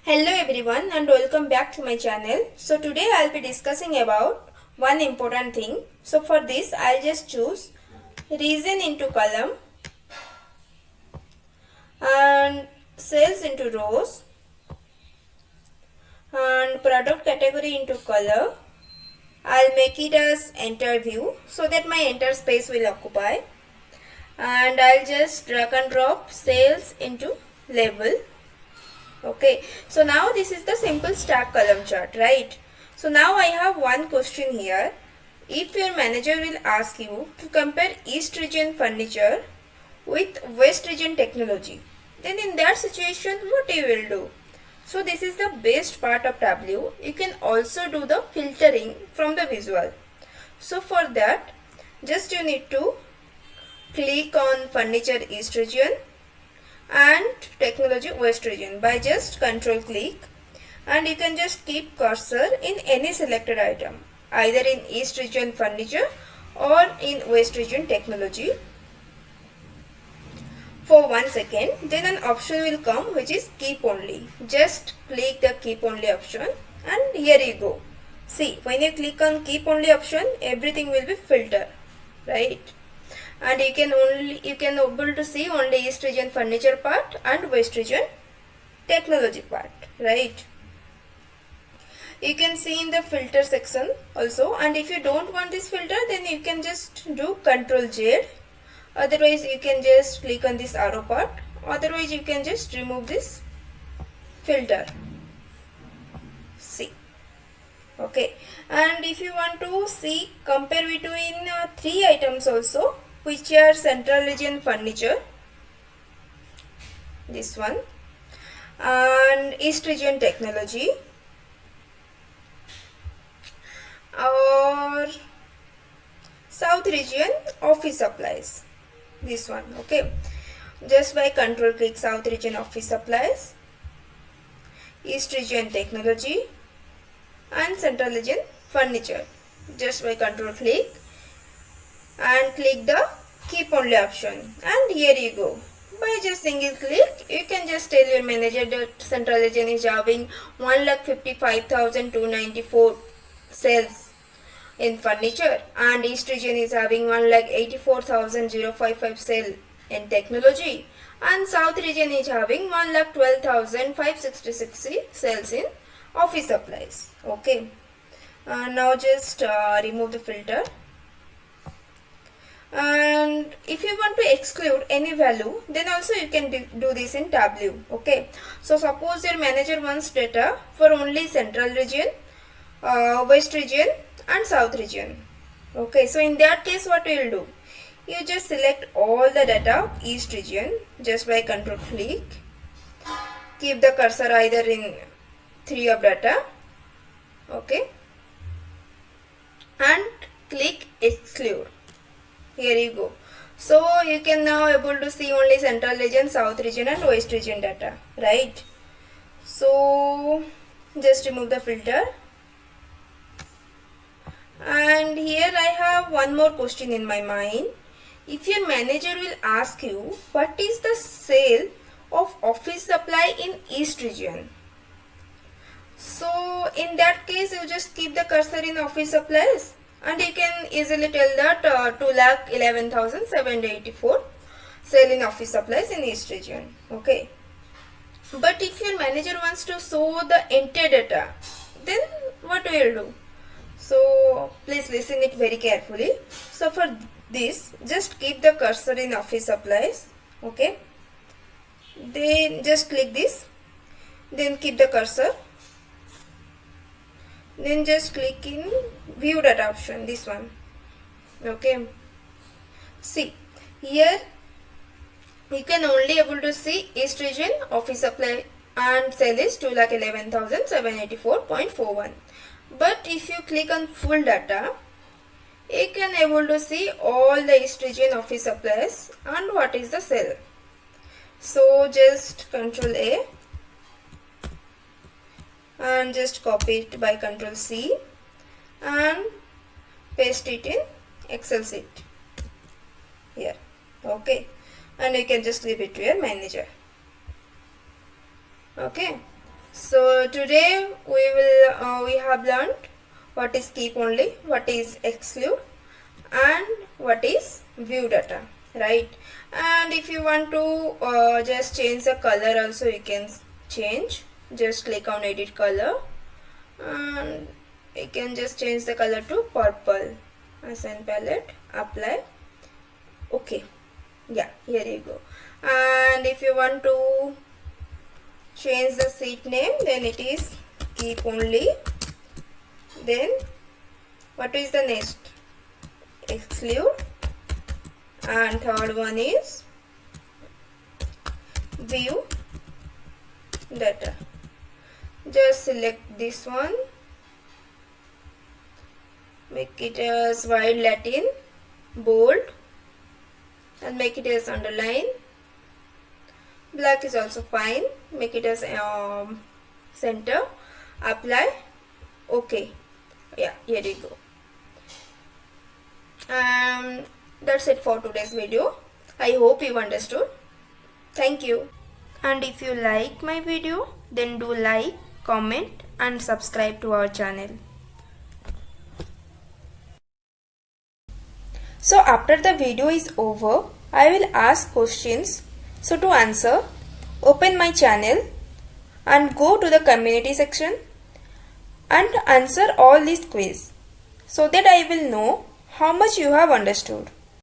Hello everyone and welcome back to my channel. So today I'll be discussing about one important thing. So for this I'll just choose reason into column and sales into rows and product category into color. I'll make it as enter view so that my enter space will occupy, and I'll just drag and drop sales into label. Okay, so now this is the simple stack column chart, right? So now I have one question here. If your manager will ask you to compare East region furniture with West region technology, then in that situation what you will do? So this is the best part of Tableau. You can also do the filtering from the visual. So for that, just you need to click on furniture East region and technology West region by just control click, and you can just keep cursor in any selected item either in East region furniture or in West region technology for 1 second. Then an option will come which is keep only. Just click the keep only option and here you go. See, when you click on keep only option, everything will be filtered, right? And you can able to see only East region furniture part and West region technology part, right? You can see in the filter section also, and if you don't want this filter, then you can just do Ctrl Z. Otherwise you can just click on this arrow part. Otherwise you can just remove this filter. See, okay. And if you want to see compare between three items also, which are central region furniture, this one, and East region technology, or South region office supplies, this one. Okay, just by control click South region office supplies, East region technology, and central region furniture, just by control click and click the keep only option, and here you go. By just single click you can just tell your manager that central region is having 1,55,294 sales in furniture, and East region is having 1,84,055 sale in technology, and South region is having 1,12,566 sales in office supplies. Okay, now just remove the filter. And if you want to exclude any value, then also you can do this in Tableau. Okay, so suppose your manager wants data for only central region, West region and South region. Okay, so in that case what you will do? You just select all the data of East region just by control click. Keep the cursor either in 3 of data. Okay, and click exclude. Here you go. So you can now able to see only central region, South region and West region data, right? So just remove the filter. And here I have one more question in my mind. If your manager will ask you what is the sale of office supply in East region, so in that case you just keep the cursor in office supplies, and you can easily tell that 2,11,784 sale in office supplies in East region. Okay, but if your manager wants to show the entire data, then what will you do? So please listen it very carefully. So for this, just keep the cursor in office supplies. Okay, then just click this, then keep the cursor, then just click in view data option, this one. Okay, see here you can only able to see East region office supply and sale is 2,11,784.41. but if you click on full data, you can able to see all the East region office supplies and what is the sale. So just Ctrl A and just copy it by Ctrl C and paste it in Excel sheet here. Okay, and you can just give it to your manager. Okay, So today we have learned what is keep only, what is exclude, and what is view data, right? And if you want to just change the color also, you can change. Just click on edit color and you can just change the color to purple. Assign palette, apply, okay, yeah, here you go. And if you want to change the sheet name, then it is keep only. Then what is the next? Exclude. And third one is view data. Just select this one, make it as wide Latin, bold, and make it as underline. Black is also fine, make it as center, apply, okay, yeah, here you go. That's it for today's video. I hope you understood. Thank you. And if you like my video, then do like, comment and subscribe to our channel. So after the video is over, I will ask questions. So to answer, open my channel and go to the community section and answer all these quiz so that I will know how much you have understood.